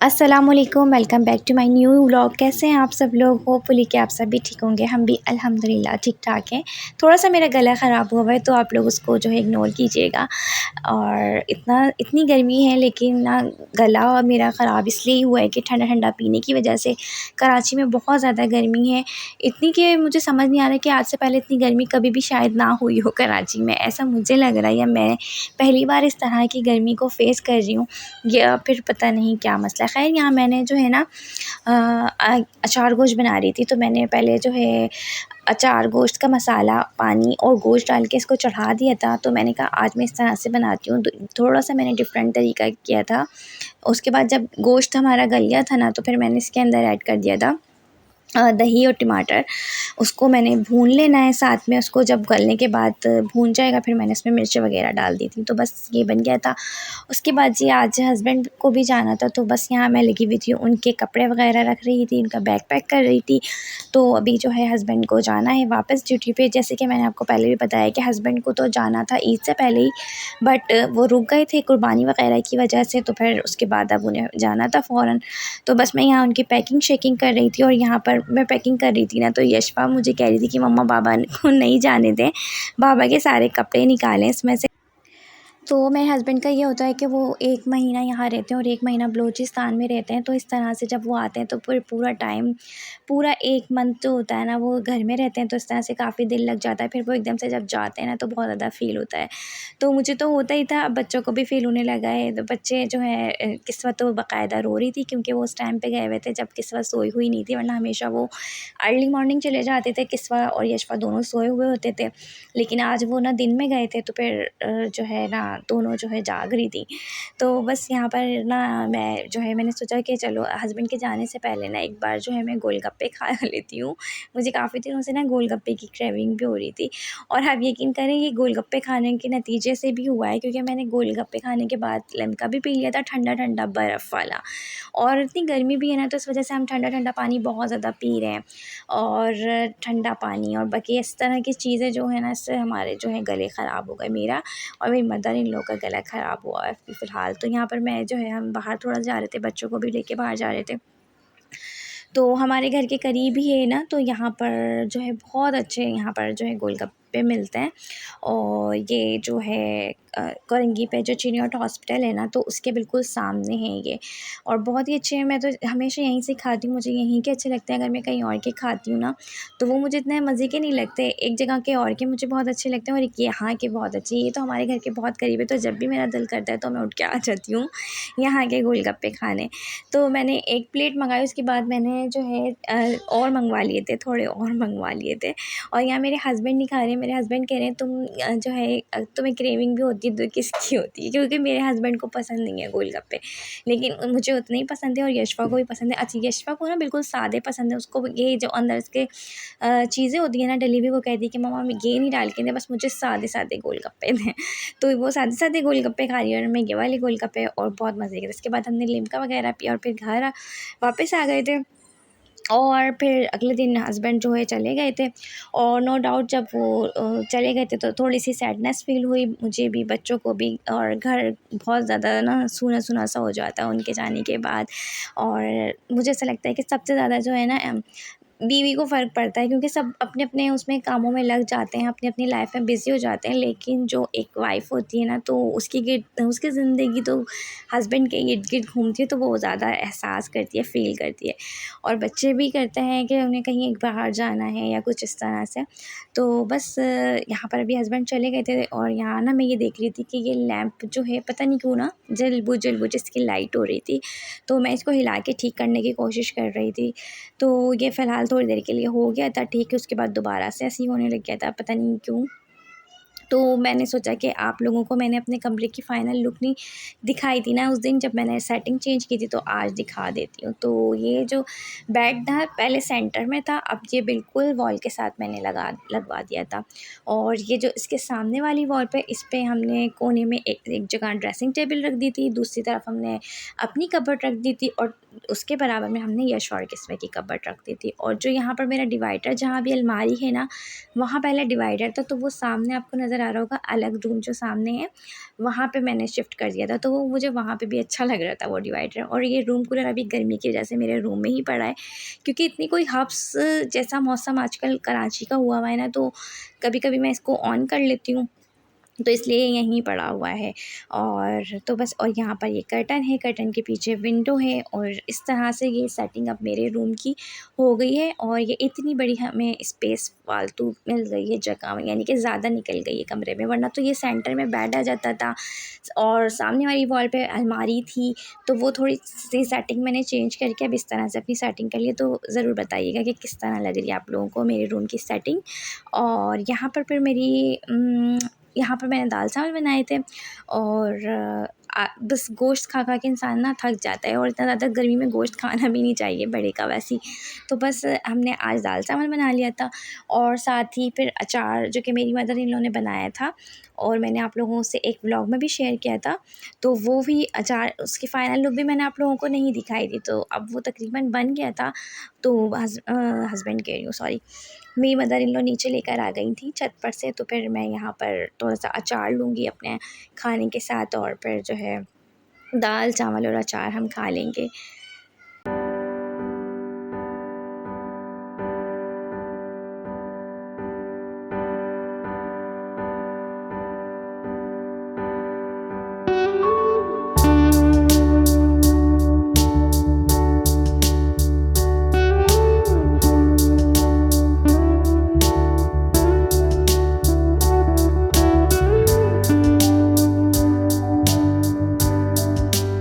अस्सलामुअलैकुम, welcome back to my new vlog. कैसे हैं आप सब लोग? होपफुली कि आप सब भी ठीक होंगे। हम भी अल्हम्दुलिल्लाह ठीक-ठाक हैं। थोड़ा-सा मेरा गला ख़राब हुआ हुआ है तो आप लोग उसको जो है इग्नोर कीजिएगा। और इतनी गर्मी है लेकिन ना गला मेरा ख़राब इसलिए ही हुआ है कि ठंडा-ठंडा पीने की वजह से कराची में बहुत ज़्यादा गर्मी है। इतनी कि मुझे समझ नहीं आ रहा है कि आज से पहले इतनी गर्मी कभी भी शायद ना हुई हो कराची में, ऐसा मुझे लग रहा है, या मैं पहली बार इस तरह की गर्मी को फ़ेस कर रही हूँ, या फिर पता नहीं क्या मसला है। ख़ैर यहाँ मैंने जो है ना अचार गोश्त बना रही थी, तो मैंने पहले जो है अचार गोश्त का मसाला, पानी और गोश्त डाल के इसको चढ़ा दिया था। तो मैंने कहा आज मैं इस तरह से बनाती हूँ, तो थोड़ा-सा मैंने डिफरेंट तरीका किया था। उसके बाद जब गोश्त हमारा गल गया था ना, तो फिर मैंने इसके अंदर ऐड कर दिया था दही और टमाटर। उसको मैंने भून लेना है साथ में, उसको जब गलने के बाद भून जाएगा फिर मैंने इसमें मिर्च वग़ैरह डाल दी थी, तो बस ये बन गया था। उसके बाद जी आज हस्बैंड को भी जाना था, तो बस यहाँ मैं लगी हुई थी, उनके कपड़े वग़ैरह रख रही थी, उनका बैग पैक कर रही थी। तो अभी जो है हस्बैंड को जाना है वापस ड्यूटी पे। जैसे कि मैंने आपको पहले भी बताया कि हस्बैंड को तो जाना था ईद से पहले ही, बट वो रुक गए थे कुर्बानी वग़ैरह की वजह से, तो फिर उसके बाद अब उन्हें जाना था फ़ौरन। तो बस मैं यहाँ उनकी पैकिंग शैकिंग कर रही थी, और यहाँ पर मैं पैकिंग कर रही थी ना, तो यशफ़ा मुझे कह रही थी कि मम्मा बाबा को नहीं जाने दें, बाबा के सारे कपड़े निकालें इसमें से। तो मेरे हस्बैंड का ये होता है कि वो 1 महीना यहाँ रहते हैं और 1 महीना बलूचिस्तान में रहते हैं, तो इस तरह से जब वो आते हैं तो फिर पूरा टाइम, पूरा 1 मंथ जो होता है ना वो घर में रहते हैं, तो इस तरह से काफ़ी दिल लग जाता है। फिर वो एकदम से जब जाते हैं ना तो बहुत ज़्यादा फ़ील होता है। तो मुझे तो होता ही था, अब बच्चों को भी फ़ील होने लगा है। तो बच्चे जो हैं किस्वत तो बाकायदा रो रही थी, क्योंकि वो उस टाइम पे गए हुए थे जब किस्वत सोई हुई नहीं थी, वरना हमेशा वो अर्ली मॉर्निंग चले जाते थे। किस्वा और यशफ़ा दोनों सोए हुए होते थे, लेकिन आज वो ना दिन में गए थे, तो फिर जो है ना दोनों जो है जाग रही थी। तो बस यहाँ पर ना मैं जो है मैंने सोचा कि चलो हस्बैंड के जाने से पहले ना एक बार जो है मैं गोलगप्पे खा लेती हूँ। मुझे काफ़ी दिनों से ना गोलगप्पे की क्रेविंग भी हो रही थी, और आप यकीन करें ये गोलगप्पे खाने के नतीजे से भी हुआ है, क्योंकि मैंने गोलगप्पे खाने के बाद लिम्का भी पी लिया था, ठंडा-ठंडा बर्फ़ वाला। और इतनी गर्मी भी है ना, तो इस वजह से हम ठंडा-ठंडा पानी बहुत ज़्यादा पी रहे हैं, और ठंडा पानी और बाकी इस तरह की चीज़ें जो है ना, इससे हमारे जो है गले ख़राब हो गए, मेरा और मेरी मदर इन लोग का गला ख़राब हुआ है फ़िलहाल। तो यहाँ पर मैं जो है हम बाहर थोड़ा जा रहे थे, बच्चों को भी लेके बाहर जा रहे थे। तो हमारे घर के करीब ही है ना, तो यहाँ पर जो है बहुत अच्छे यहाँ पर जो है गोलगप्पे मिलते हैं। और ये जो है कोरंगी पे जो चिनियाट हॉस्पिटल है ना, तो उसके बिल्कुल सामने है ये, और बहुत ही अच्छे हैं। मैं तो हमेशा यहीं से खाती हूँ, मुझे यहीं के अच्छे लगते हैं। अगर मैं कहीं और के खाती हूँ ना, तो वो मुझे इतने मज़े के नहीं लगते। एक जगह के और के मुझे बहुत अच्छे लगते हैं, और एक यहाँ के बहुत अच्छे। ये तो हमारे घर के बहुत करीब है, तो जब भी मेरा दिल करता है तो मैं उठ के आ जाती हूँ यहाँ के गोलगप्पे खाने। तो मैंने 1 प्लेट मँगाई, उसके बाद मैंने जो है और मँगवा लिए थे, थोड़े और मँगवा लिए थे। और यहाँ मेरे हस्बैंड नहीं खा रहे हैं, मेरे हस्बैंड कह रहे हैं तुम जो है तुम्हें क्रेविंग भी होती है तो किसकी होती है? क्योंकि मेरे हस्बैंड को पसंद नहीं है गोलगप्पे, लेकिन मुझे उतने ही पसंद है, और यशफ़ा को भी पसंद है। अच्छा, यशफ़ा को ना बिल्कुल सादे पसंद है, उसको ये जो अंदर इसके चीज़ें होती हैं ना डली हुई, वो कहती है कि मम्मा हमें ये नहीं डाल के दें, बस मुझे सादे-सादे गोलगप्पे दें। तो वो सादे-सादे गोलगप्पे खा रही है, और मैं ये वाले गोलगप्पे, और बहुत मज़े के थे। इसके बाद हमने लिम्का वगैरह पिया और फिर घर वापस आ गए थे। और फिर अगले दिन हस्बैंड जो है चले गए थे, और नो डाउट जब वो चले गए थे तो थोड़ी-सी सैडनेस फ़ील हुई मुझे भी, बच्चों को भी, और घर बहुत ज़्यादा ना सूना-सूना सा हो जाता है उनके जाने के बाद। और मुझे ऐसा लगता है कि सबसे ज़्यादा जो है ना बीवी को फ़र्क पड़ता है, क्योंकि सब अपने-अपने उसमें कामों में लग जाते हैं, अपनी-अपनी लाइफ़ में बिज़ी हो जाते हैं। लेकिन जो एक वाइफ़ होती है ना, तो उसकी ज़िंदगी तो हस्बैंड के इर्द-गिर्द घूमती है, तो वो ज़्यादा एहसास करती है, फ़ील करती है। और बच्चे भी करते हैं कि उन्हें कहीं बाहर जाना है या कुछ इस तरह से। तो बस यहाँ पर अभी हस्बैंड चले गए थे, और यहाँ ना मैं ये देख रही थी कि ये लैंप जो है पता नहीं क्यों ना जल-बुझ इसकी लाइट हो रही थी। तो मैं इसको हिला के ठीक करने की कोशिश कर रही थी। तो ये फ़िलहाल थोड़ी देर के लिए हो गया था ठीक है, उसके बाद दोबारा से ऐसे ही होने लग गया था, पता नहीं क्यों। तो मैंने सोचा कि आप लोगों को मैंने अपने कमरे की फ़ाइनल लुक नहीं दिखाई थी ना उस दिन जब मैंने सेटिंग चेंज की थी, तो आज दिखा देती हूँ। तो ये जो बेड था पहले सेंटर में था, अब ये बिल्कुल वॉल के साथ मैंने लगवा दिया था। और ये जो इसके सामने वाली वॉल पे, इस पे हमने कोने में एक एक जगह ड्रेसिंग टेबल रख दी थी, दूसरी तरफ हमने अपनी कबर्ड रख दी थी, और उसके बराबर में हमने यश और किस्मे की कबर्ड रख दी थी। और जो यहाँ पर मेरा डिवाइडर, जहाँ भी अलमारी है ना, वहाँ पहले डिवाइडर था, तो वो सामने आपको नज़र आ रहा होगा, अलग रूम जो सामने है वहाँ पे मैंने शिफ्ट कर दिया था, तो वो मुझे वहाँ पे भी अच्छा लग रहा था वो डिवाइडर। और ये रूम कूलर अभी गर्मी की वजह से मेरे रूम में ही पड़ा है, क्योंकि इतनी कोई हब्स जैसा मौसम आजकल कराची का हुआ है ना, तो कभी कभी मैं इसको ऑन कर लेती हूँ, तो इसलिए यहीं पड़ा हुआ है। और तो बस, और यहाँ पर ये कर्टन है, कर्टन के पीछे विंडो है, और इस तरह से ये सेटिंग अब मेरे रूम की हो गई है। और ये इतनी बड़ी हमें स्पेस फालतू मिल गई है जगह में, यानी कि ज़्यादा निकल गई है कमरे में, वरना तो ये सेंटर में बेड आ जाता था और सामने वाली वॉल पे अलमारी थी। तो वो थोड़ी सी सेटिंग मैंने चेंज करके अब इस तरह से अपनी सेटिंग कर ली। तो ज़रूर बताइएगा कि किस तरह लग रही है आप लोगों को मेरे रूम की सेटिंग। और यहाँ पर फिर मेरी यहाँ पर मैंने दाल चावल बनाए थे। और बस गोश्त खा खा के इंसान ना थक जाता है, और इतना ज़्यादा गर्मी में गोश्त खाना भी नहीं चाहिए बड़े का वैसे ही। तो बस हमने आज दाल चावल बना लिया था, और साथ ही फिर अचार जो कि मेरी मदर इन लोगों ने बनाया था, और मैंने आप लोगों से एक व्लॉग में भी शेयर किया था। तो वो भी अचार, उसकी फ़ाइनल लुक भी मैंने आप लोगों को नहीं दिखाई थी। तो अब वो तकरीबन बन गया था। तो हस्बैंड कह रही हूँ, सॉरी, मेरी मदर इन लॉ नीचे लेकर आ गई थी छत पर से। तो फिर मैं यहाँ पर थोड़ा-सा अचार लूँगी अपने खाने के साथ, और फिर जो है दाल, चावल और अचार हम खा लेंगे।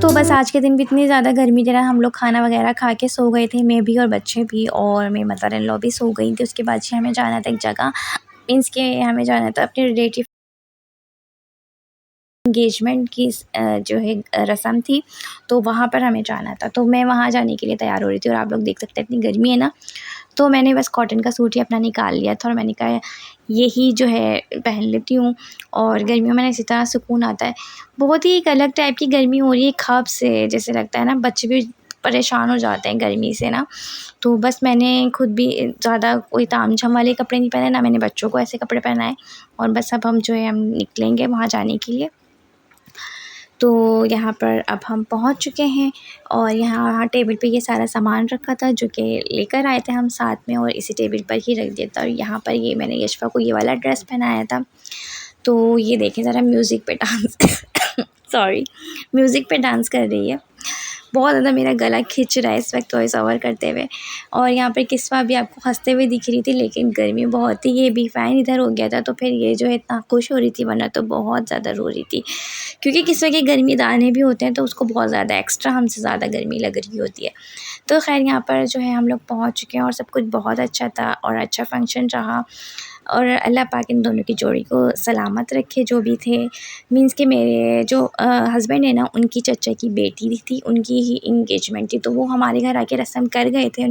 तो बस आज के दिन भी इतनी ज़्यादा गर्मी थी ना, हम लोग खाना वगैरह खा के सो गए थे, मैं भी और बच्चे भी, और मेरी मदर इन लॉ भी सो गई थी। उसके बाद से हमें जाना था एक जगह, मीन्स के हमें जाना था अपने रिलेटिव एंगेजमेंट की जो है रस्म थी, तो वहाँ पर हमें जाना था। तो मैं वहाँ जाने के लिए तैयार हो रही थी, और आप लोग देख सकते हैं इतनी गर्मी है ना, तो मैंने बस कॉटन का सूट ही अपना निकाल लिया था, और मैंने कहा यही जो है पहन लेती हूँ। और गर्मियों में ना इसी तरह सुकून आता है। बहुत ही एक अलग टाइप की गर्मी हो रही है, ख़ाब से जैसे लगता है ना, बच्चे भी परेशान हो जाते हैं गर्मी से ना। तो बस मैंने खुद भी ज़्यादा कोई तामझाम वाले कपड़े नहीं पहने, ना मैंने बच्चों को ऐसे कपड़े पहनाए। और बस अब हम जो है हम निकलेंगे वहाँ जाने के लिए। तो यहाँ पर अब हम पहुँच चुके हैं, और यहाँ टेबल पे ये सारा सामान रखा था जो कि लेकर आए थे हम साथ में, और इसी टेबल पर ही रख दिया था। और यहाँ पर ये मैंने यशफ़ा को ये वाला ड्रेस पहनाया था। तो ये देखें ज़रा, म्यूज़िक पे डांस सॉरी, म्यूज़िक पे डांस कर रही है। बहुत ज़्यादा मेरा गला खिंच रहा है इस वक्त वॉइस ओवर करते हुए। और यहाँ पर किस्वा भी आपको हँसते हुए दिख रही थी, लेकिन गर्मी बहुत थी, ये भी फ़ैन इधर हो गया था, तो फिर ये जो है इतना खुश हो रही थी, वरना तो बहुत ज़्यादा रो रही थी। क्योंकि किस्वा के गर्मी दाने भी होते हैं, तो उसको बहुत ज़्यादा एक्स्ट्रा हमसे ज़्यादा गर्मी लग रही होती है। तो ख़ैर यहाँ पर जो है हम लोग पहुँच चुके हैं, और सब कुछ बहुत अच्छा था, और अच्छा फ़ंक्शन रहा। और अल्लाह पाक इन दोनों की जोड़ी को सलामत रखे, जो भी थे। मीन्स कि मेरे जो हस्बैंड है ना, उनकी चचा की बेटी थी, उनकी ही इंगेजमेंट थी, तो वो हमारे घर आके रस्म कर गए थे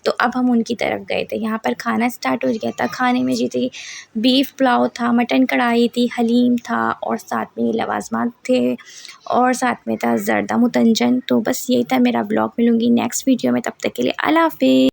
तो अब हम उनकी तरफ गए थे। यहाँ पर खाना स्टार्ट हो गया था। खाने में जी थी बीफ पुलाव था, मटन कढ़ाई थी, हलीम था, और साथ में लवाजमात थे, और साथ में था ज़र्दा मुतंजन। तो बस यही था मेरा ब्लॉग। मिलूँगी नेक्स्ट वीडियो में, तब तक के लिए अल्लाह हाफ़िज़।